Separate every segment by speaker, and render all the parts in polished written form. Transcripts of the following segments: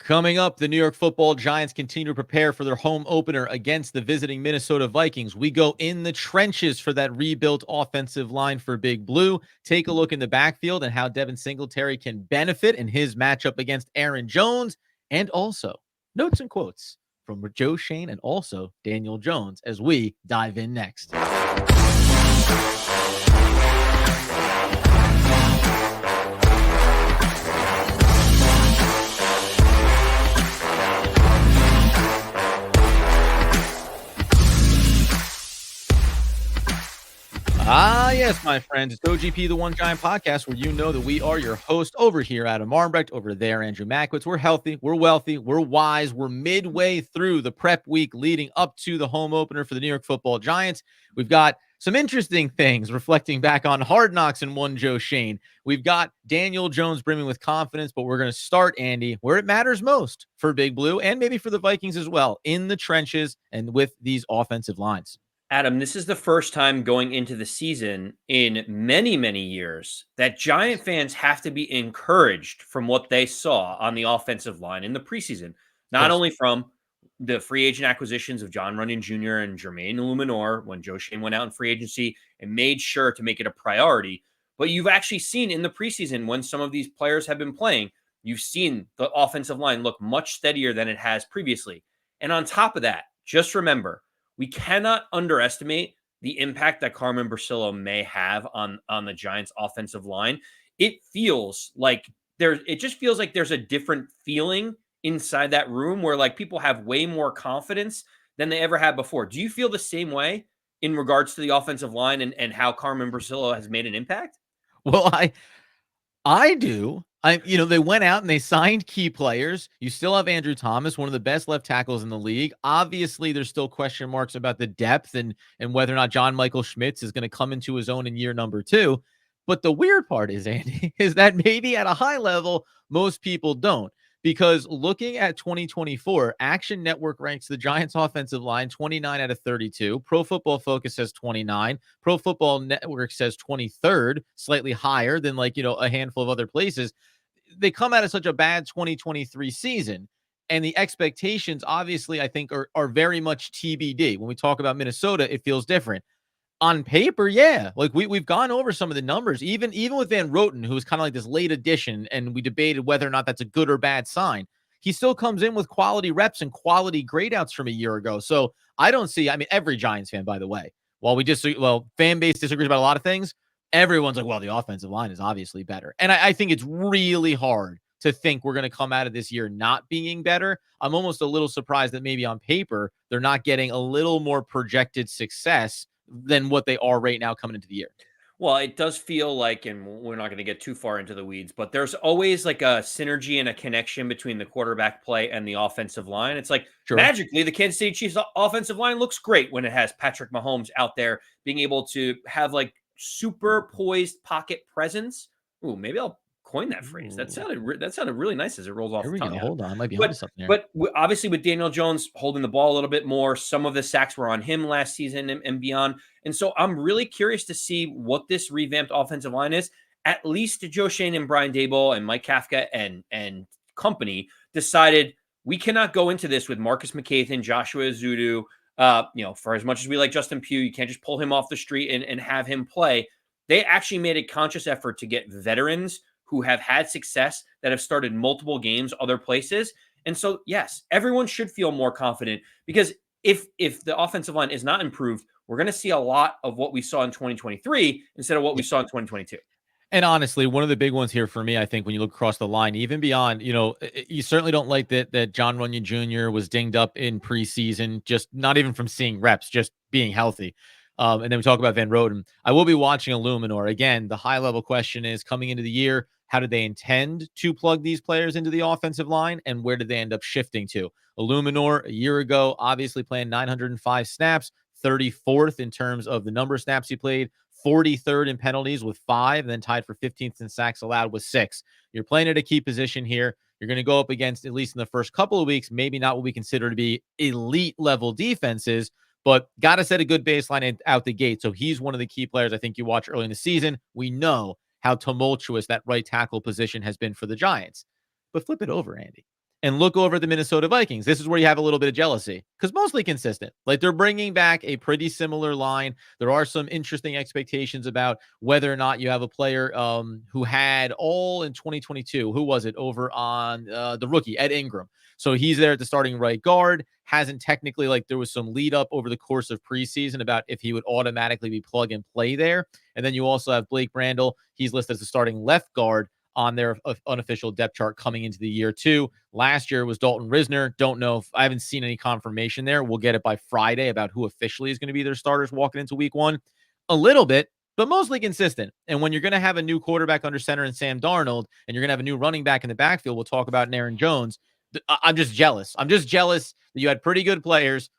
Speaker 1: Coming up, the New York Football Giants continue to prepare for their home opener against the visiting Minnesota Vikings. We go in the trenches for that rebuilt offensive line for Big Blue. Take a look in the backfield and how Devin Singletary can benefit in his matchup against Aaron Jones. And also, notes and quotes from Joe Shane and also Daniel Jones as we dive in next. Yes, my friends. It's OGP, the One Giant Podcast, where you know that we are your host. Over here, Adam Armbrecht. Over there, Andrew Mackwitz. We're healthy. We're wealthy. We're wise. We're midway through the prep week leading up to the home opener for the New York Football Giants. We've got some interesting things reflecting back on Hard Knocks and one Joe Shane. We've got Daniel Jones brimming with confidence, but we're going to start, Andy, where it matters most for Big Blue and maybe for the Vikings as well, in the trenches and with these offensive lines.
Speaker 2: Adam, this is the first time going into the season in many, many years that Giant fans have to be encouraged from what they saw on the offensive line in the preseason, not only from the free agent acquisitions of John Runyon Jr. and Jermaine Illuminor when Joe Shane went out in free agency and made sure to make it a priority, but you've actually seen in the preseason when some of these players have been playing, you've seen the offensive line look much steadier than it has previously. And on top of that, just remember, we cannot underestimate the impact that Carmen Bricillo may have on the Giants offensive line. It feels like just feels like there's a different feeling inside that room where like people have way more confidence than they ever had before. Do you feel the same way in regards to the offensive line and how Carmen Bricillo has made an impact?
Speaker 1: Well, I do. They went out and they signed key players. You still have Andrew Thomas, one of the best left tackles in the league. Obviously, there's still question marks about the depth and whether or not John Michael Schmitz is going to come into his own in year number 2. But the weird part is, Andy, is that maybe at a high level, most people don't. Because looking at 2024, Action Network ranks the Giants offensive line 29 out of 32. Pro Football Focus says 29. Pro Football Network says 23rd, slightly higher than a handful of other places. They come out of such a bad 2023 season. And the expectations, obviously, I think are very much TBD. When we talk about Minnesota, it feels different. On paper, yeah. Like we've gone over some of the numbers, even with Van Roten, who was kind of like this late addition, and we debated whether or not that's a good or bad sign. He still comes in with quality reps and quality grade outs from a year ago. So I don't see, every Giants fan, by the way, fan base disagrees about a lot of things. Everyone's like, well, the offensive line is obviously better. And I think it's really hard to think we're going to come out of this year not being better. I'm almost a little surprised that maybe on paper, they're not getting a little more projected success than what they are right now coming into the year.
Speaker 2: Well, it does feel like, and we're not going to get too far into the weeds, but there's always like a synergy and a connection between the quarterback play and the offensive line. It's like magically the Kansas City Chiefs offensive line looks great when it has Patrick Mahomes out there being able to have like super poised pocket presence. Ooh, maybe I'll coin that phrase. That sounded really nice as it rolls off the tongue.
Speaker 1: Hold on, might be onto something there.
Speaker 2: But obviously, with Daniel Jones holding the ball a little bit more, some of the sacks were on him last season and beyond. And so I'm really curious to see what this revamped offensive line is. At least Joe Shane and Brian Daboll and Mike Kafka and company decided we cannot go into this with Marcus McCathan, Joshua Ezeudu. For as much as we like Justin Pugh, you can't just pull him off the street and have him play. They actually made a conscious effort to get veterans who have had success, that have started multiple games other places. And so, yes, everyone should feel more confident, because if the offensive line is not improved, we're going to see a lot of what we saw in 2023 instead of what we saw in 2022.
Speaker 1: And honestly, one of the big ones here for me, I think, when you look across the line, even beyond, you certainly don't like that John Runyon Jr. was dinged up in preseason, just not even from seeing reps, just being healthy. And then we talk about Van Roten. I will be watching Illuminor. Again, the high-level question is, coming into the year, how did they intend to plug these players into the offensive line, and where did they end up shifting to? Illuminor, a year ago, obviously playing 905 snaps, 34th in terms of the number of snaps he played, 43rd in penalties with 5, and then tied for 15th in sacks allowed with 6. You're playing at a key position here. You're going to go up against, at least in the first couple of weeks, maybe not what we consider to be elite-level defenses, but got to set a good baseline out the gate. So he's one of the key players I think you watch early in the season. We know how tumultuous that right tackle position has been for the Giants. But flip it over, Andy. and look over at the Minnesota Vikings. This is where you have a little bit of jealousy because mostly consistent. Like they're bringing back a pretty similar line. There are some interesting expectations about whether or not you have a player who had all in 2022. Who was it over on the rookie, Ed Ingram? So he's there at the starting right guard. Hasn't technically, like, there was some lead up over the course of preseason about if he would automatically be plug and play there. And then you also have Blake Brandel. He's listed as the starting left guard on their unofficial depth chart coming into the year too. Last year was Dalton Risner. Don't know if I haven't seen any confirmation there. We'll get it by Friday about who officially is going to be their starters walking into week one. A little bit, but mostly consistent. And when you're going to have a new quarterback under center in Sam Darnold, and you're going to have a new running back in the backfield, we'll talk about in Aaron Jones. I'm just jealous. I'm just jealous that you had pretty good players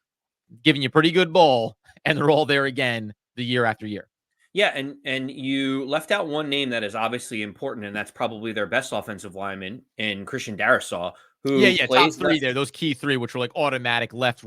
Speaker 1: giving you pretty good ball, and they're all there again the year after year.
Speaker 2: Yeah, and you left out one name that is obviously important, and that's probably their best offensive lineman in Christian Darrisaw, who
Speaker 1: Yeah, top
Speaker 2: plays
Speaker 1: three
Speaker 2: left.
Speaker 1: there. Those key three, which were like automatic left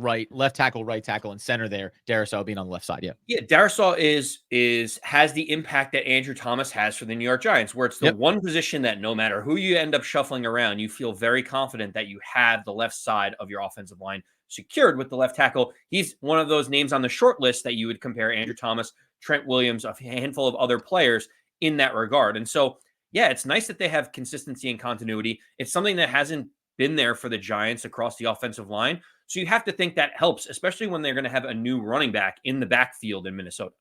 Speaker 1: tackle, right tackle, and center there. Darrisaw being on the left side. Yeah.
Speaker 2: Yeah, Darrisaw is has the impact that Andrew Thomas has for the New York Giants, where it's the
Speaker 1: Yep.
Speaker 2: one position that no matter who you end up shuffling around, you feel very confident that you have the left side of your offensive line secured with the left tackle. He's one of those names on the short list that you would compare Andrew Thomas, Trent Williams, a handful of other players in that regard. And so, yeah, it's nice that they have consistency and continuity. It's something that hasn't been there for the Giants across the offensive line. So you have to think that helps, especially when they're going to have a new running back in the backfield in Minnesota.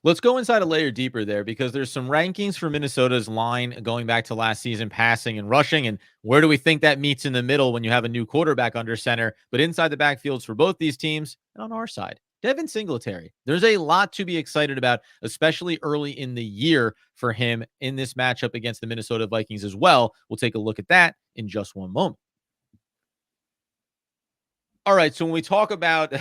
Speaker 1: Let's go inside a layer deeper there because there's some rankings for Minnesota's line going back to last season, passing and rushing. And where do we think that meets in the middle when you have a new quarterback under center? But inside the backfields for both these teams and on our side, Devin Singletary. There's a lot to be excited about, especially early in the year for him in this matchup against the Minnesota Vikings as well. We'll take a look at that in just one moment. All right, so when we talk about,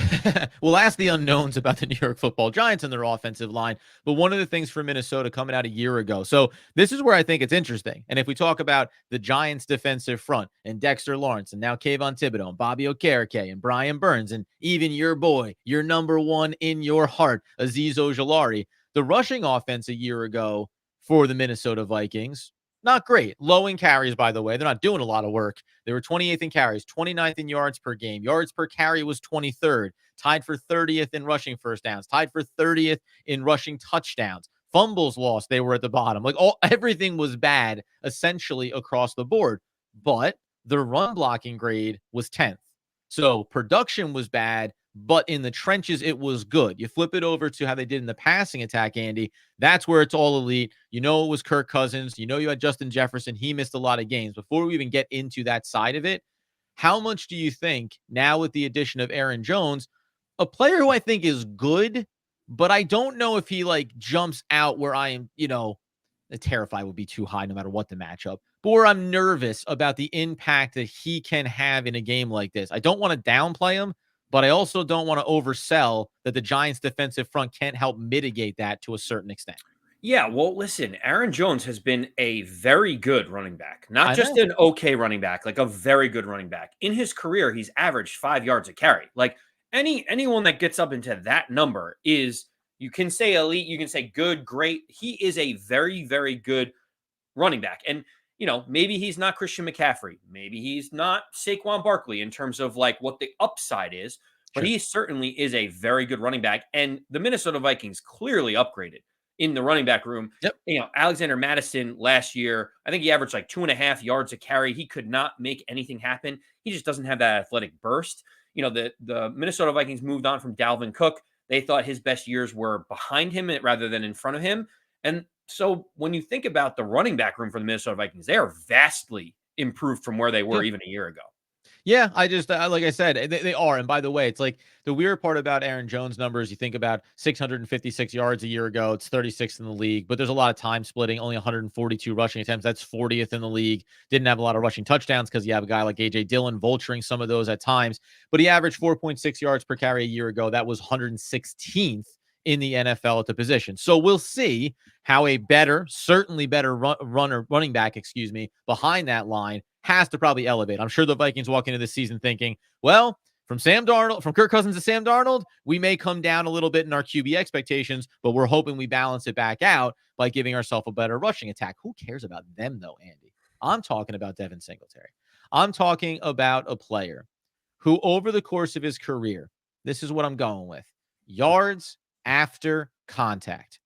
Speaker 1: we'll ask the unknowns about the New York Football Giants and their offensive line, but one of the things for Minnesota coming out a year ago. So this is where I think it's interesting. And if we talk about the Giants' defensive front and Dexter Lawrence and now Kayvon Thibodeau and Bobby Okereke and Brian Burns and even your boy, your number one in your heart, Azeez Ojulari, the rushing offense a year ago for the Minnesota Vikings, not great. Low in carries, by the way. They're not doing a lot of work. They were 28th in carries, 29th in yards per game. Yards per carry was 23rd, tied for 30th in rushing first downs, tied for 30th in rushing touchdowns. Fumbles lost, they were at the bottom. Like everything was bad essentially across the board. But the run blocking grade was 10th. So production was bad, but in the trenches, it was good. You flip it over to how they did in the passing attack, Andy. That's where it's all elite. You know, it was Kirk Cousins. You know, you had Justin Jefferson. He missed a lot of games. Before we even get into that side of it, how much do you think now with the addition of Aaron Jones, a player who I think is good, but I don't know if he like jumps out where I am, the terrified would be too high no matter what the matchup, but where I'm nervous about the impact that he can have in a game like this. I don't want to downplay him, but I also don't want to oversell that the Giants' defensive front can't help mitigate that to a certain extent.
Speaker 2: Yeah, well, listen, Aaron Jones has been a very good running back, not
Speaker 1: I
Speaker 2: just
Speaker 1: know.
Speaker 2: an okay running back, like a very good running back. In his career, he's averaged 5 yards a carry. Like anyone that gets up into that number is, you can say elite, you can say good, great. He is a very, very good running back. And maybe he's not Christian McCaffrey. Maybe he's not Saquon Barkley in terms of like what the upside is, but
Speaker 1: Sure.
Speaker 2: he certainly is a very good running back. And the Minnesota Vikings clearly upgraded in the running back room.
Speaker 1: Yep.
Speaker 2: Alexander Madison last year, I think he averaged like 2.5 yards a carry. He could not make anything happen. He just doesn't have that athletic burst. The Minnesota Vikings moved on from Dalvin Cook. They thought his best years were behind him rather than in front of him. And so when you think about the running back room for the Minnesota Vikings, they are vastly improved from where they were even a year ago.
Speaker 1: Yeah, I just like I said, they are. And by the way, it's like the weird part about Aaron Jones' numbers. You think about 656 yards a year ago. It's 36th in the league, but there's a lot of time splitting. Only 142 rushing attempts. That's 40th in the league. Didn't have a lot of rushing touchdowns because you have a guy like AJ Dillon vulturing some of those at times. But he averaged 4.6 yards per carry a year ago. That was 116th in the NFL at the position. So we'll see how a certainly better running back, behind that line has to probably elevate. I'm sure the Vikings walk into this season thinking, well, from Kirk Cousins to Sam Darnold, we may come down a little bit in our QB expectations, but we're hoping we balance it back out by giving ourselves a better rushing attack. Who cares about them though, Andy? I'm talking about Devin Singletary. I'm talking about a player who, over the course of his career, this is what I'm going with: yards after contact.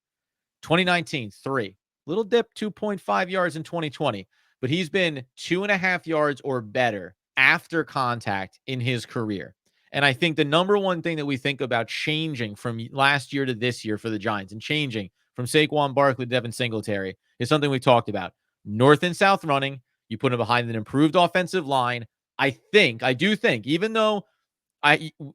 Speaker 1: 2019, 3. Little dip, 2.5 yards in 2020. But he's been 2.5 yards or better after contact in his career. And I think the number one thing that we think about changing from last year to this year for the Giants, and changing from Saquon Barkley to Devin Singletary, is something we talked about. North and south running. You put him behind an improved offensive line. I do think, even though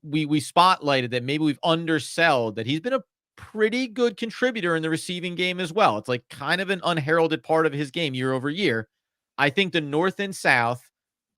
Speaker 1: we spotlighted that maybe we've undersold that he's been a pretty good contributor in the receiving game as well. It's like kind of an unheralded part of his game year over year. I think the North and South,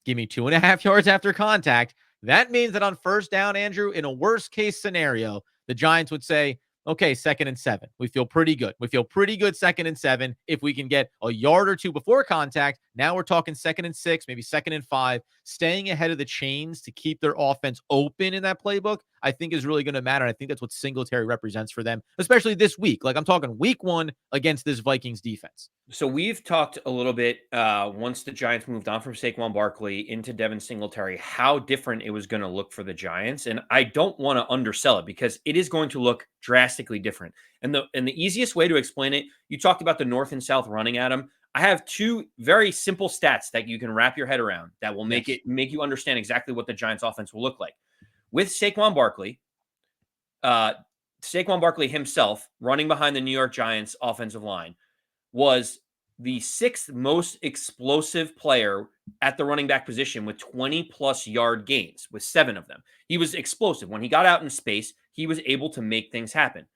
Speaker 1: give me 2.5 yards after contact. That means that on first down, Andrew, in a worst case scenario, the Giants would say, okay, 2nd and 7. We feel pretty good. We feel pretty good 2nd and 7. If we can get a yard or two before contact, now we're talking 2nd and 6, maybe 2nd and 5. Staying ahead of the chains to keep their offense open in that playbook, I think is really going to matter. I think that's what Singletary represents for them, especially this week. Like, I'm talking week 1 against this Vikings defense.
Speaker 2: So we've talked a little bit once the Giants moved on from Saquon Barkley into Devin Singletary, how different it was going to look for the Giants. And I don't want to undersell it because it is going to look drastically different. And the easiest way to explain it, you talked about the North and South running, Adam. I have 2 very simple stats that you can wrap your head around that will make you understand exactly what the Giants offense will look like. With Saquon Barkley himself running behind the New York Giants offensive line was the 6th most explosive player at the running back position with 20-plus yard gains, with 7 of them. He was explosive. When he got out in space, he was able to make things happen.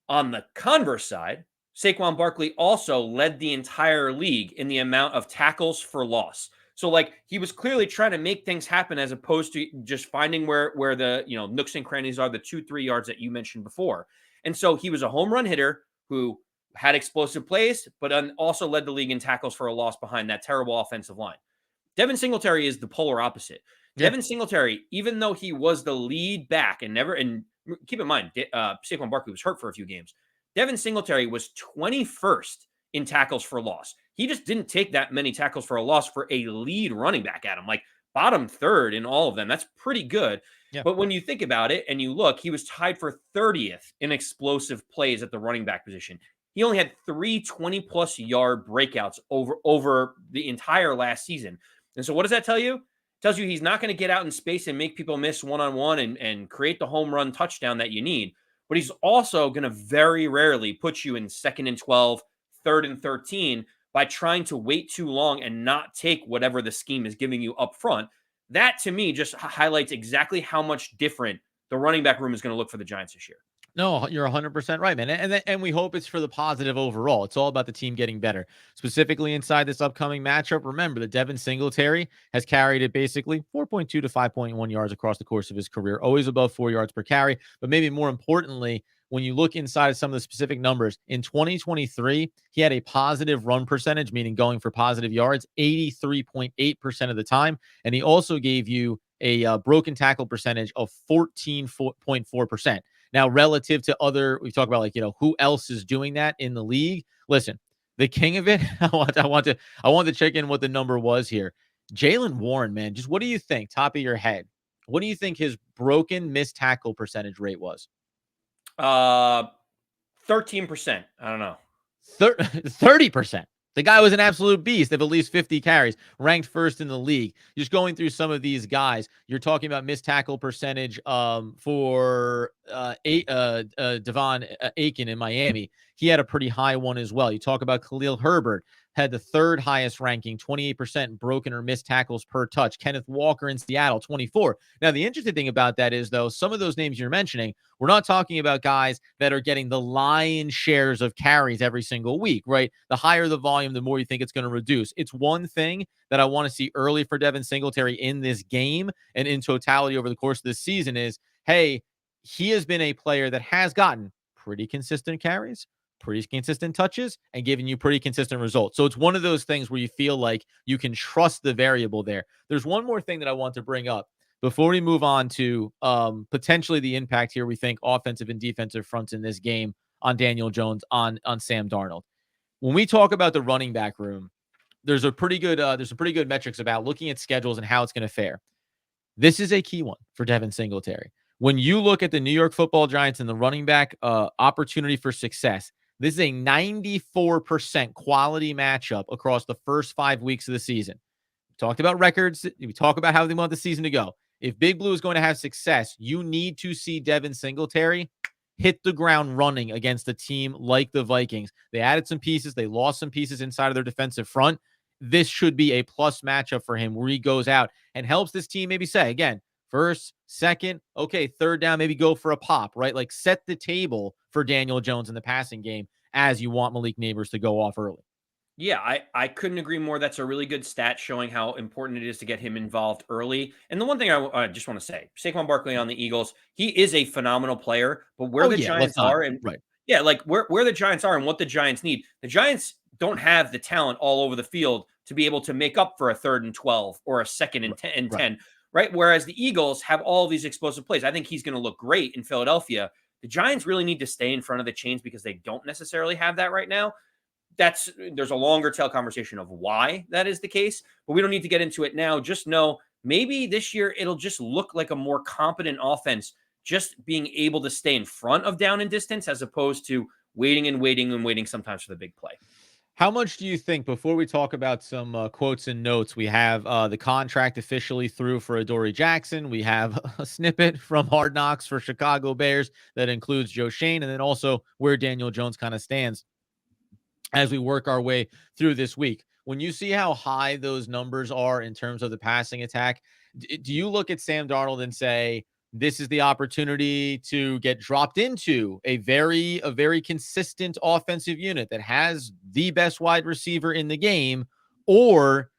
Speaker 2: On the converse side, Saquon Barkley also led the entire league in the amount of tackles for loss. So, like, he was clearly trying to make things happen as opposed to just finding where the nooks and crannies are, the 2-3 yards that you mentioned before. And so he was a home run hitter who had explosive plays, but also led the league in tackles for a loss behind that terrible offensive line. Devin Singletary is the polar opposite. Yeah. Devin Singletary, even though he was the lead back and keep in mind, Saquon Barkley was hurt for a few games. Devin Singletary was 21st in tackles for loss. He just didn't take that many tackles for a loss for a lead running back at him, like bottom 3rd in all of them. That's pretty good. Yeah. But when you think about it and you look, he was tied for 30th in explosive plays at the running back position. He only had 3 20-plus yard breakouts over the entire last season. And so what does that tell you? It tells you he's not going to get out in space and make people miss one-on-one and create the home run touchdown that you need. But he's also going to very rarely put you in 2nd and 12, 3rd and 13 by trying to wait too long and not take whatever the scheme is giving you up front. That, to me, just highlights exactly how much different the running back room is going to look for the Giants this year.
Speaker 1: No, you're 100% right, man. And we hope it's for the positive overall. It's all about the team getting better. Specifically inside this upcoming matchup, remember that Devin Singletary has carried it basically 4.2 to 5.1 yards across the course of his career, always above 4 yards per carry. But maybe more importantly, when you look inside of some of the specific numbers, in 2023, he had a positive run percentage, meaning going for positive yards, 83.8% of the time. And he also gave you a broken tackle percentage of 14.4%. Now, relative to other, we talk about, like, who else is doing that in the league. Listen, the king of it, I want to check in what the number was here. Jaylen Warren, man, just what do you think, top of your head? What do you think his broken missed tackle percentage rate was?
Speaker 2: 13%. I don't know.
Speaker 1: 30%. The guy was an absolute beast of at least 50 carries, ranked 1st in the league. Just going through some of these guys, you're talking about missed tackle percentage for Devon Aiken in Miami. He had a pretty high one as well. You talk about Khalil Herbert, had the 3rd highest ranking, 28% broken or missed tackles per touch. Kenneth Walker in Seattle, 24. Now, the interesting thing about that is, though, some of those names you're mentioning, we're not talking about guys that are getting the lion's shares of carries every single week, right? The higher the volume, the more you think it's going to reduce. It's one thing that I want to see early for Devin Singletary in this game and in totality over the course of this season is, hey, he has been a player that has gotten pretty consistent carries, pretty consistent touches, and giving you pretty consistent results. So it's one of those things where you feel like you can trust the variable there. There's one more thing that I want to bring up before we move on to potentially the impact here, we think, offensive and defensive fronts in this game on Daniel Jones, on Sam Darnold. When we talk about the running back room, there's a pretty good there's some pretty good metrics about looking at schedules and how it's going to fare. This is a key one for Devin Singletary. When you look at the New York Football Giants and the running back opportunity for success, this is a 94% quality matchup across the first 5 weeks of the season. We talked about records. We talk about how they want the season to go. If Big Blue is going to have success, you need to see Devin Singletary hit the ground running against a team like the Vikings. They added some pieces. They lost some pieces inside of their defensive front. This should be a plus matchup for him where he goes out and helps this team maybe say, again, first, second, okay, third down, maybe go for a pop, right? Like set the table for Daniel Jones in the passing game as you want Malik Nabers to go off early.
Speaker 2: Yeah, I couldn't agree more. That's a really good stat showing how important it is to get him involved early. And the one thing I just want to say, Saquon Barkley on the Eagles, he is a phenomenal player, but where
Speaker 1: Oh,
Speaker 2: the
Speaker 1: yeah, let's
Speaker 2: Giants
Speaker 1: not.
Speaker 2: are and
Speaker 1: Right.
Speaker 2: yeah, like where the Giants are and what the Giants need. The Giants don't have the talent all over the field to be able to make up for a 3rd and 12 or a 2nd and 10, and
Speaker 1: Right.
Speaker 2: 10, right? Whereas the Eagles have all these explosive plays. I think he's going to look great in Philadelphia. The Giants really need to stay in front of the chains because they don't necessarily have that right now. There's a longer tail conversation of why that is the case, but we don't need to get into it now. Just know maybe this year it'll just look like a more competent offense, just being able to stay in front of down and distance as opposed to waiting and waiting and waiting sometimes for the big play.
Speaker 1: How much do you think, before we talk about some quotes and notes, we have the contract officially through for Adoree Jackson. We have a snippet from Hard Knocks for Chicago Bears that includes Joe Shane, and then also where Daniel Jones kind of stands as we work our way through this week. When you see how high those numbers are in terms of the passing attack, do you look at Sam Darnold and say, this is the opportunity to get dropped into a very consistent offensive unit that has the best wide receiver in the game? Or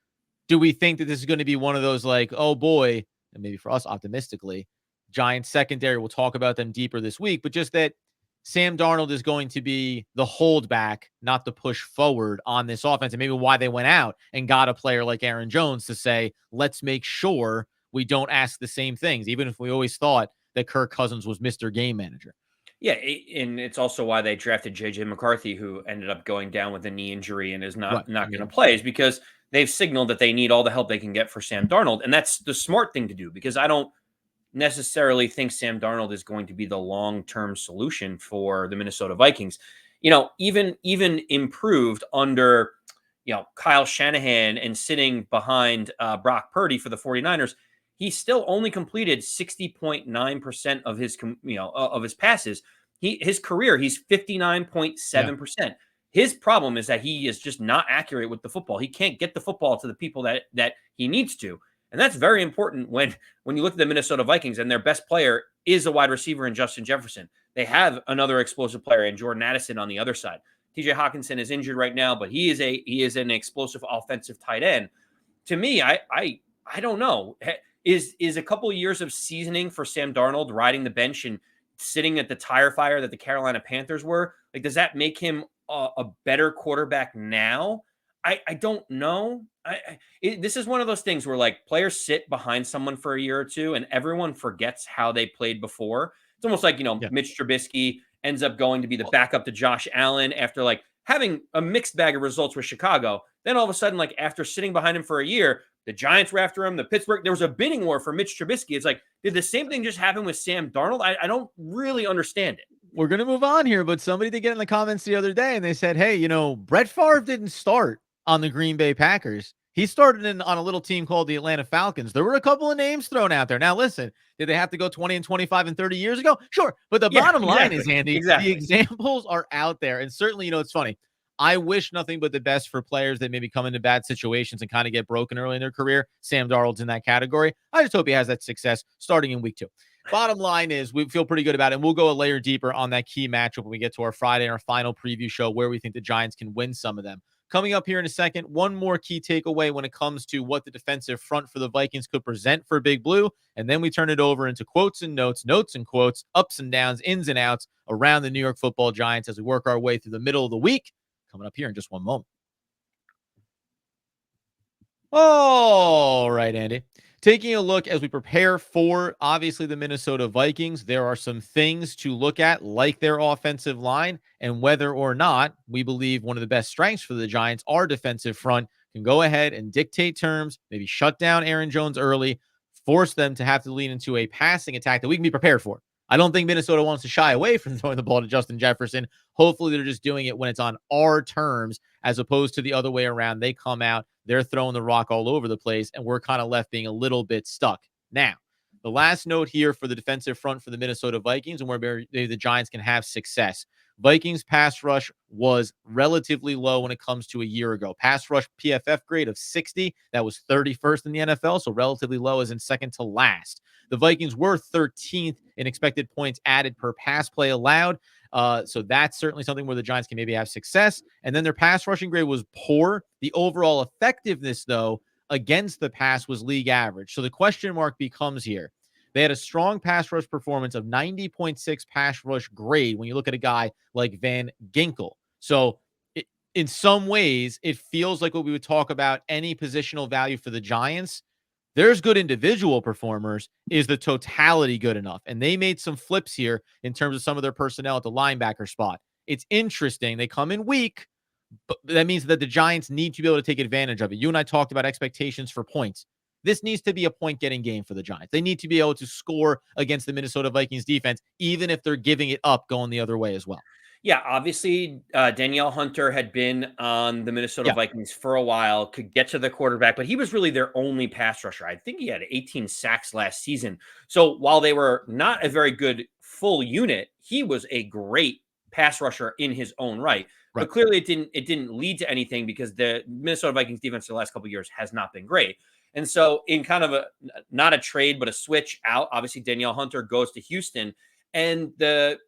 Speaker 1: do we think that this is going to be one of those like, oh boy, and maybe for us optimistically, Giants secondary, we'll talk about them deeper this week, but just that Sam Darnold is going to be the holdback, not the push forward on this offense, and maybe why they went out and got a player like Aaron Jones to say, let's make sure we don't ask the same things, even if we always thought that Kirk Cousins was Mr. Game Manager.
Speaker 2: Yeah, and it's also why they drafted JJ McCarthy, who ended up going down with a knee injury and is
Speaker 1: Right.
Speaker 2: not going to play, is because they've signaled that they need all the help they can get for Sam Darnold, and that's the smart thing to do because I don't necessarily think Sam Darnold is going to be the long-term solution for the Minnesota Vikings. Even improved under Kyle Shanahan and sitting behind Brock Purdy for the 49ers, he still only completed 60.9% of his of his passes. His career, he's 59.7%. His problem is that he is just not accurate with the football. He can't get the football to the people that he needs to. And that's very important when you look at the Minnesota Vikings and their best player is a wide receiver in Justin Jefferson. They have another explosive player in Jordan Addison on the other side. TJ Hawkinson is injured right now, but he is an explosive offensive tight end. To me, I don't know. Is a couple of years of seasoning for Sam Darnold riding the bench and sitting at the tire fire that the Carolina Panthers were, like, does that make him a better quarterback now? I don't know. This is one of those things where like players sit behind someone for a year or two and everyone forgets how they played before. It's almost like, Mitch Trubisky ends up going to be the backup to Josh Allen after like having a mixed bag of results with Chicago. Then all of a sudden, like after sitting behind him for a year, the Giants were after him, there was a bidding war for Mitch Trubisky. It's like, did the same thing just happen with Sam Darnold? I don't really understand it.
Speaker 1: We're going to move on here, but somebody did get in the comments the other day and they said, hey, Brett Favre didn't start on the Green Bay Packers. He started on a little team called the Atlanta Falcons. There were a couple of names thrown out there. Now, listen, did they have to go 20 and 25 and 30 years ago? Sure. But the bottom line is, Andy, the examples are out there. And certainly, it's funny. I wish nothing but the best for players that maybe come into bad situations and kind of get broken early in their career. Sam Darnold's in that category. I just hope he has that success starting in week 2. Bottom line is we feel pretty good about it, and we'll go a layer deeper on that key matchup when we get to our Friday and our final preview show where we think the Giants can win some of them. Coming up here in a second, one more key takeaway when it comes to what the defensive front for the Vikings could present for Big Blue, and then we turn it over into quotes and notes and quotes, ups and downs, ins and outs around the New York Football Giants as we work our way through the middle of the week. Coming up here in just one moment. All right, Andy. Taking a look as we prepare for, obviously, the Minnesota Vikings, there are some things to look at, like their offensive line, and whether or not we believe one of the best strengths for the Giants, our defensive front, can go ahead and dictate terms, maybe shut down Aaron Jones early, force them to have to lean into a passing attack that we can be prepared for. I don't think Minnesota wants to shy away from throwing the ball to Justin Jefferson. Hopefully, they're just doing it when it's on our terms as opposed to the other way around. They come out, they're throwing the rock all over the place, and we're kind of left being a little bit stuck. Now, the last note here for the defensive front for the Minnesota Vikings and where the Giants can have success. Vikings pass rush was relatively low when it comes to a year ago. Pass rush PFF grade of 60. That was 31st in the NFL, so relatively low, as in second to last. The Vikings were 13th in expected points added per pass play allowed. So that's certainly something where the Giants can maybe have success. And then their pass rushing grade was poor. The overall effectiveness, though, against the pass was league average. So the question mark becomes here. They had a strong pass rush performance of 90.6 pass rush grade when you look at a guy like Van Ginkel. So in some ways, it feels like what we would talk about any positional value for the Giants. There's good individual performers. Is the totality good enough? And they made some flips here in terms of some of their personnel at the linebacker spot. It's interesting. They come in weak, but that means that the Giants need to be able to take advantage of it. You and I talked about expectations for points. This needs to be a point-getting game for the Giants. They need to be able to score against the Minnesota Vikings defense, even if they're giving it up going the other way as well.
Speaker 2: Yeah, obviously, Danielle Hunter had been on the Minnesota
Speaker 1: Yeah.
Speaker 2: Vikings for a while, could get to the quarterback, but he was really their only pass rusher. I think he had 18 sacks last season. So while they were not a very good full unit, he was a great pass rusher in his own right. But clearly, it didn't lead to anything because the Minnesota Vikings defense the last couple of years has not been great. And so, in kind of a not a trade, but a switch out, obviously Danielle Hunter goes to Houston, and the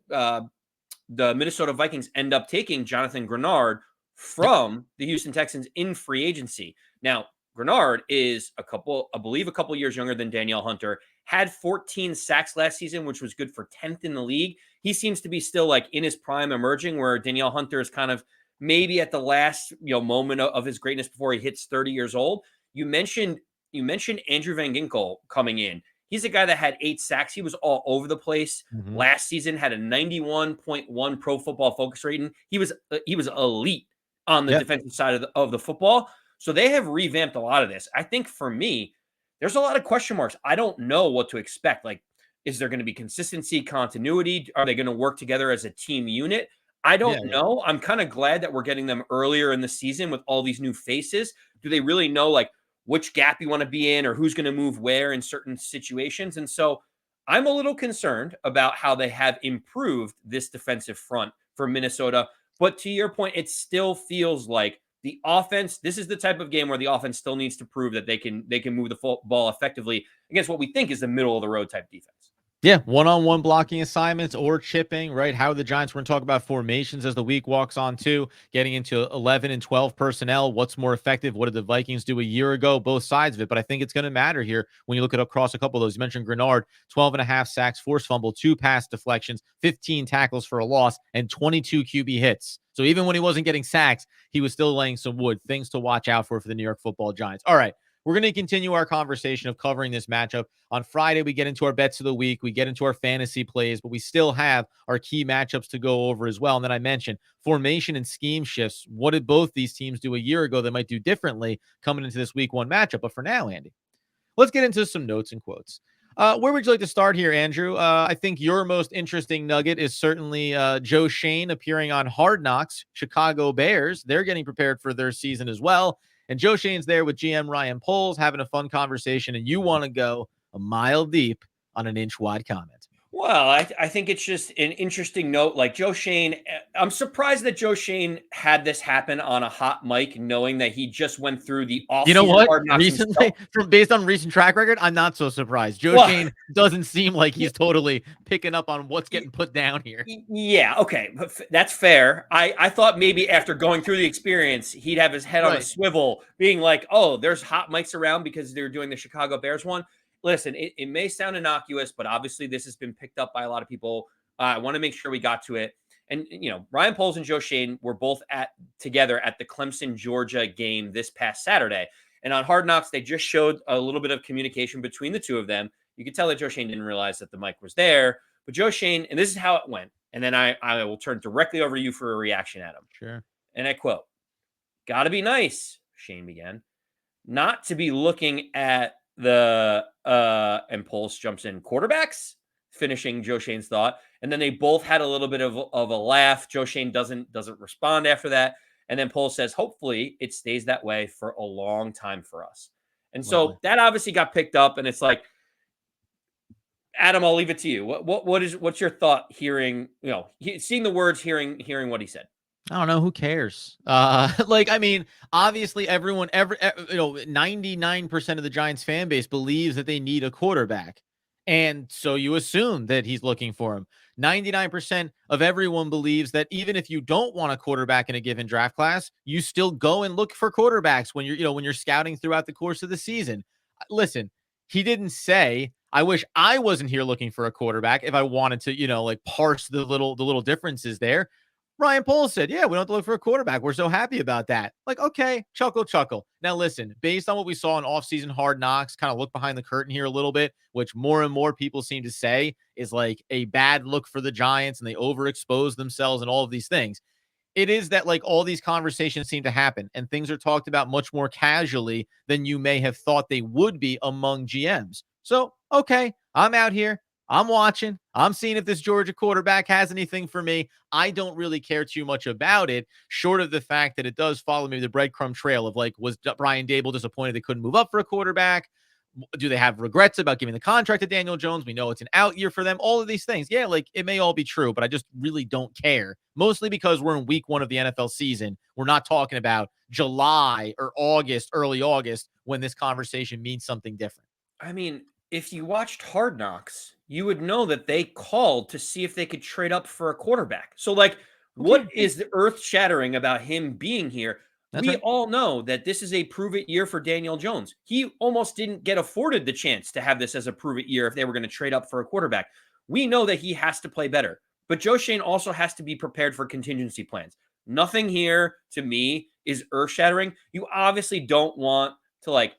Speaker 2: Minnesota Vikings end up taking Jonathan Grenard from the Houston Texans in free agency. Now, Grenard is I believe a couple years younger than Danielle Hunter, had 14 sacks last season, which was good for 10th in the league. He seems to be still like in his prime emerging, where Danielle Hunter is kind of maybe at the last moment of his greatness before he hits 30 years old. You mentioned Andrew Van Ginkel coming in. He's a guy that had 8 sacks. He was all over the place. Last season, had a 91.1 Pro Football Focus rating. He was elite on the defensive side of the football. So they have revamped a lot of this. I think for me, there's a lot of question marks. I don't know what to expect. Like, is there going to be consistency, continuity? Are they going to work together as a team unit? I don't know. I'm kind of glad that we're getting them earlier in the season with all these new faces. Do they really know like which gap you want to be in or who's going to move where in certain situations? And so I'm a little concerned about how they have improved this defensive front for Minnesota. But to your point, it still feels like the offense, this is the type of game where the offense still needs to prove that they can move the ball effectively against what we think is the middle of the road type defense.
Speaker 1: Yeah, one-on-one blocking assignments or chipping, right? How the Giants, we're going to talk about formations as the week walks on too, getting into 11 and 12 personnel. What's more effective? What did the Vikings do a year ago? Both sides of it. But I think it's going to matter here when you look at across a couple of those. You mentioned Grenard, 12 and a half sacks, forced fumble, 2 pass deflections, 15 tackles for a loss, and 22 QB hits. So even when he wasn't getting sacks, he was still laying some wood. Things to watch out for the New York Football Giants. All right. We're going to continue our conversation of covering this matchup. On Friday, we get into our bets of the week. We get into our fantasy plays, but we still have our key matchups to go over as well. And then I mentioned formation and scheme shifts. What did both these teams do a year ago that might do differently coming into this week 1 matchup? But for now, Andy, let's get into some notes and quotes. Where would you like to start here, Andrew? I think your most interesting nugget is certainly Joe Shane appearing on Hard Knocks, Chicago Bears. They're getting prepared for their season as well. And Joe Shane's there with GM Ryan Poles having a fun conversation, and you want to go a mile deep on an inch wide comment.
Speaker 2: Well, I think it's just an interesting note. Like Joe Shane, I'm surprised that Joe Shane had this happen on a hot mic, knowing that he just went through the off.
Speaker 1: You know what? Recently, based on recent track record, I'm not so surprised. Joe Shane doesn't seem like he's totally picking up on what's getting put down here.
Speaker 2: Yeah, okay, that's fair. I thought maybe after going through the experience, he'd have his head on a swivel, being like, "Oh, there's hot mics around because they're doing the Chicago Bears one." Listen, it may sound innocuous, but obviously this has been picked up by a lot of people. I want to make sure we got to it. And, Ryan Poles and Joe Shane were both together at the Clemson, Georgia game this past Saturday. And on Hard Knocks, they just showed a little bit of communication between the two of them. You could tell that Joe Shane didn't realize that the mic was there. But Joe Shane, and this is how it went. And then I will turn directly over to you for a reaction, Adam.
Speaker 1: Sure.
Speaker 2: And I quote, "Gotta be nice. Shane began, not to be looking at the and Pulse jumps in quarterbacks, finishing Joe Shane's thought. And then they both had a little bit of a laugh. Joe Shane doesn't respond after that. And then Pulse says, hopefully it stays that way for a long time for us. And
Speaker 1: Lovely.
Speaker 2: so that obviously got picked up, and it's like, Adam, I'll leave it to you. What's your thought hearing, seeing the words, hearing what he said?
Speaker 1: I don't know. Who cares? Like, I mean, obviously everyone, 99% of the Giants fan base believes that they need a quarterback. And so you assume that he's looking for him. 99% of everyone believes that even if you don't want a quarterback in a given draft class, you still go and look for quarterbacks when you're scouting throughout the course of the season. Listen, he didn't say, I wish I wasn't here looking for a quarterback if I wanted to, like parse the little differences there. Ryan Poles said, yeah, we don't have to look for a quarterback. We're so happy about that. Like, okay, chuckle. Now, listen, based on what we saw in offseason Hard Knocks, kind of look behind the curtain here a little bit, which more and more people seem to say is like a bad look for the Giants, and they overexpose themselves and all of these things. It is that like all these conversations seem to happen and things are talked about much more casually than you may have thought they would be among GMs. So, okay, I'm out here. I'm watching. I'm seeing if this Georgia quarterback has anything for me. I don't really care too much about it, short of the fact that it does follow me the breadcrumb trail of like, was Brian Dable disappointed they couldn't move up for a quarterback? Do they have regrets about giving the contract to Daniel Jones? We know it's an out year for them. All of these things. Yeah, like it may all be true, but I just really don't care. Mostly because we're in week 1 of the NFL season. We're not talking about July or August, early August, when this conversation means something different.
Speaker 2: I mean, if you watched Hard Knocks, you would know that they called to see if they could trade up for a quarterback. So, like, what
Speaker 1: Okay.
Speaker 2: is the earth shattering about him being here?
Speaker 1: That's
Speaker 2: We
Speaker 1: right.
Speaker 2: all know that this is a prove it year for Daniel Jones. He almost didn't get afforded the chance to have this as a prove it year if they were going to trade up for a quarterback. We know that he has to play better, but Joe Shane also has to be prepared for contingency plans. Nothing here to me is earth shattering. You obviously don't want to like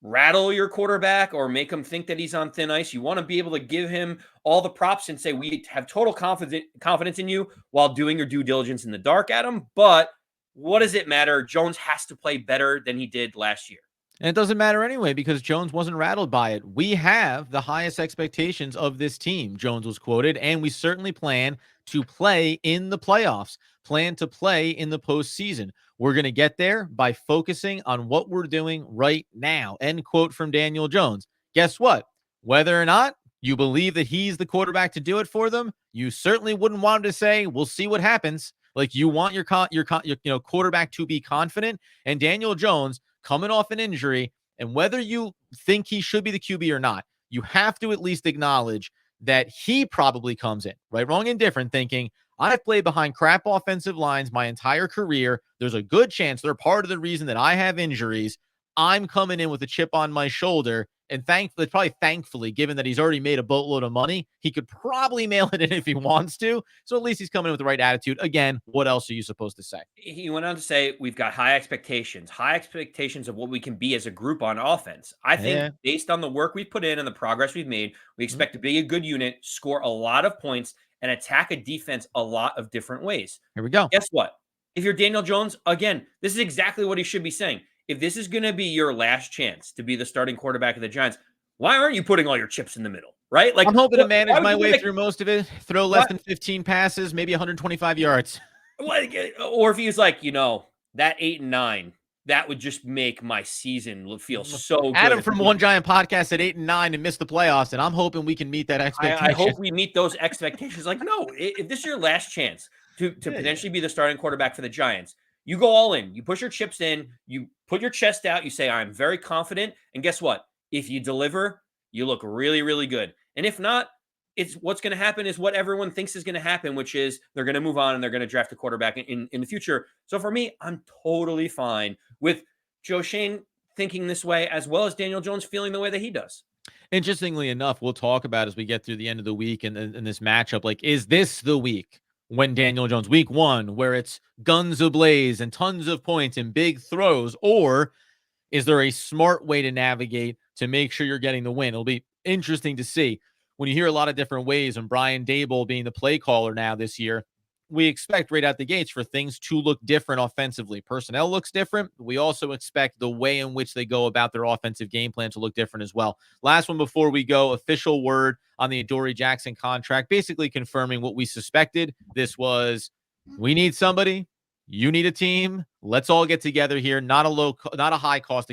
Speaker 2: rattle your quarterback or make him think that he's on thin ice. You want to be able to give him all the props and say, we have total confidence in you while doing your due diligence in the dark, Adam. But what does it matter? Jones has to play better than he did last year.
Speaker 1: And it doesn't matter anyway because Jones wasn't rattled by it. We have the highest expectations of this team, Jones was quoted, and we certainly plan to play in the playoffs, plan to play in the postseason. We're going to get there by focusing on what we're doing right now. End quote from Daniel Jones. Guess what? Whether or not you believe that he's the quarterback to do it for them, you certainly wouldn't want him to say, we'll see what happens. Like you want your quarterback to be confident, and Daniel Jones coming off an injury, and whether you think he should be the QB or not, you have to at least acknowledge that he probably comes in, right, wrong, indifferent, thinking, I've played behind crap offensive lines my entire career. There's a good chance they're part of the reason that I have injuries. I'm coming in with a chip on my shoulder. And thankfully, given that he's already made a boatload of money, he could probably mail it in if he wants to. So at least he's coming in with the right attitude. Again, what else are you supposed to say?
Speaker 2: He went on to say, we've got high expectations of what we can be as a group on offense. I think
Speaker 1: Yeah.
Speaker 2: based on the work we've put in and the progress we've made, we
Speaker 1: Mhm.
Speaker 2: expect to be a good unit, score a lot of points, and attack a defense a lot of different ways.
Speaker 1: Here we go.
Speaker 2: Guess what? If you're Daniel Jones, again, this is exactly what he should be saying. If this is going to be your last chance to be the starting quarterback of the Giants, why aren't you putting all your chips in the middle? Right? Like,
Speaker 1: I'm hoping to manage
Speaker 2: why would
Speaker 1: my
Speaker 2: you
Speaker 1: way
Speaker 2: like
Speaker 1: through most of it, throw less
Speaker 2: what?
Speaker 1: than 15 passes, maybe 125 yards.
Speaker 2: Or if he was like, that 8-9, that would just make my season feel so
Speaker 1: Adam
Speaker 2: good.
Speaker 1: from One Giant Podcast at 8-9 and missed the playoffs, and I'm hoping we can meet that
Speaker 2: I
Speaker 1: expectation.
Speaker 2: hope we meet those expectations. Like, no, if this is your last chance to
Speaker 1: Yeah.
Speaker 2: potentially be the starting quarterback for the Giants, you go all in. You push your chips in. You put your chest out. You say, I'm very confident. And guess what? If you deliver, you look really, really good. And if not, it's what's going to happen is what everyone thinks is going to happen, which is they're going to move on and they're going to draft a quarterback in the future. So for me, I'm totally fine with Joe Shane thinking this way, as well as Daniel Jones feeling the way that he does.
Speaker 1: Interestingly enough, we'll talk about as we get through the end of the week and in this matchup, like, is this the week when Daniel Jones, week 1, where it's guns ablaze and tons of points and big throws, or is there a smart way to navigate to make sure you're getting the win? It'll be interesting to see when you hear a lot of different ways, and Brian Dable being the play caller now this year. we expect right out the gates for things to look different offensively. Personnel looks different. We also expect the way in which they go about their offensive game plan to look different as well. Last one before we go, official word on the Adoree Jackson contract, basically confirming what we suspected. This was, we need somebody. You need a team. Let's all get together here. Not a high cost,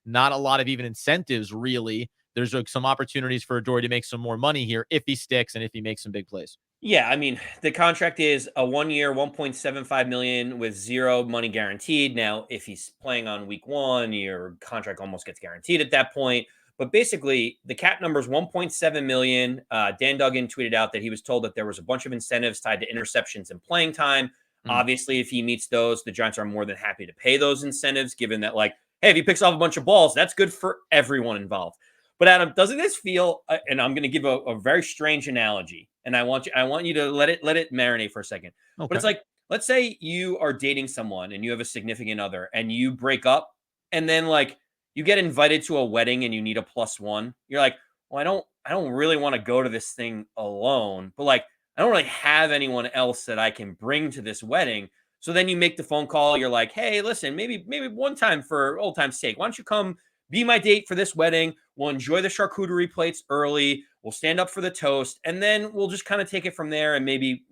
Speaker 1: not a lot of even incentives, really. There's some opportunities for Adoree to make some more money here if he sticks and if he makes some big plays.
Speaker 2: Yeah, I mean, the contract is a 1 year, 1.75 million with zero money guaranteed. Now, if he's playing on week one, your contract almost gets guaranteed at that point. But basically, the cap number is 1.7 million. Dan Duggan tweeted out that he was told that there was a bunch of incentives tied to interceptions and playing time. Obviously, if he meets those, the Giants are more than happy to pay those incentives, given that, like, hey, if he picks off a bunch of balls, that's good for everyone involved. But Adam, doesn't this feel? And I'm going to give a very strange analogy, and I want you to let it marinate for a second.
Speaker 1: Okay.
Speaker 2: But it's like, let's say you are dating someone and you have a significant other, and you break up, and then like you get invited to a wedding and you need a +1. You're like, well, I don't really want to go to this thing alone, but like I don't really have anyone else that I can bring to this wedding. So then you make the phone call. You're like, hey, listen, maybe one time for old time's sake, why don't you come be my date for this wedding? We'll enjoy the charcuterie plates early. We'll stand up for the toast, and then we'll just kind of take it from there. And maybe,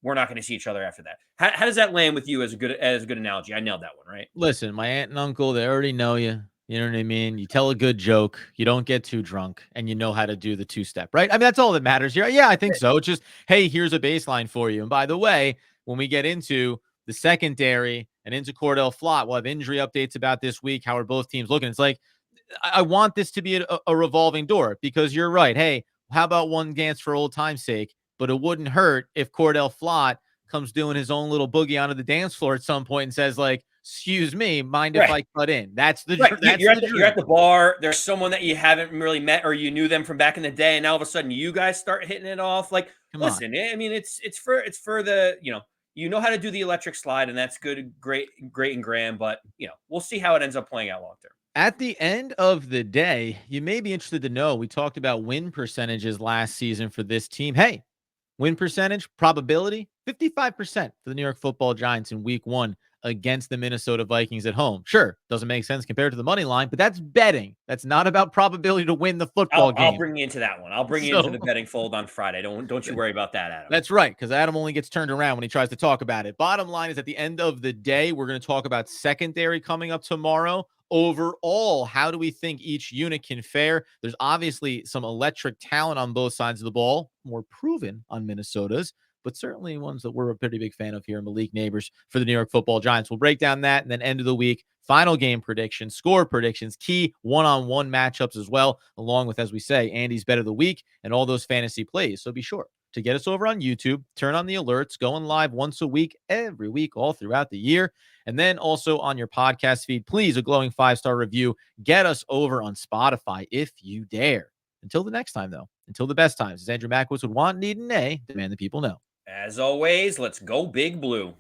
Speaker 2: we're not going to see each other after that. How does that land with you as a good analogy? I nailed that one, right?
Speaker 1: Listen, my aunt and uncle, they already know you. You know what I mean? You tell a good joke, you don't get too drunk, and you know how to do the two-step, right? I mean, that's all that matters here. Yeah, I think so. It's just, hey, here's a baseline for you. And by the way, when we get into the secondary and into Cordell Flott, we'll have injury updates about this week. How are both teams looking? It's like, I want this to be a revolving door, because you're right. Hey, how about one dance for old time's sake? But it wouldn't hurt if Cordell Flott comes doing his own little boogie onto the dance floor at some point and says, like, excuse me, mind if I cut in? That's the
Speaker 2: right.
Speaker 1: That's
Speaker 2: you're at the bar. There's someone that you haven't really met, or you knew them from back in the day, and now all of a sudden you guys start hitting it off. Like, listen, I mean, it's for the you know how to do the electric slide, and that's good, great and grand. But we'll see how it ends up playing out long term.
Speaker 1: At the end of the day, you may be interested to know, we talked about win percentages last season for this team. Hey, win percentage, probability, 55% for the New York Football Giants in week 1 against the Minnesota Vikings at home. Sure, doesn't make sense compared to the money line, but that's betting. That's not about probability to win the football game.
Speaker 2: I'll bring you into that one. I'll bring you into the betting fold on Friday. Don't you worry about that, Adam.
Speaker 1: That's right, because Adam only gets turned around when he tries to talk about it. Bottom line is, at the end of the day, we're going to talk about secondary coming up tomorrow. Overall, how do we think each unit can fare? There's obviously some electric talent on both sides of the ball, more proven on Minnesota's, but certainly ones that we're a pretty big fan of here, Malik Nabers for the New York Football Giants. We'll break down that, and then end of the week, final game predictions, score predictions, key one-on-one matchups as well, along with, as we say, Andy's Bet of the Week and all those fantasy plays. So be sure to get us over on YouTube, turn on the alerts, going live once a week, every week, all throughout the year. And then also on your podcast feed, please, a glowing 5-star review. Get us over on Spotify if you dare. Until the next time, though, until the best times, as Andrew Mackowitz would want, need, and demand the people know.
Speaker 2: As always, let's go Big Blue.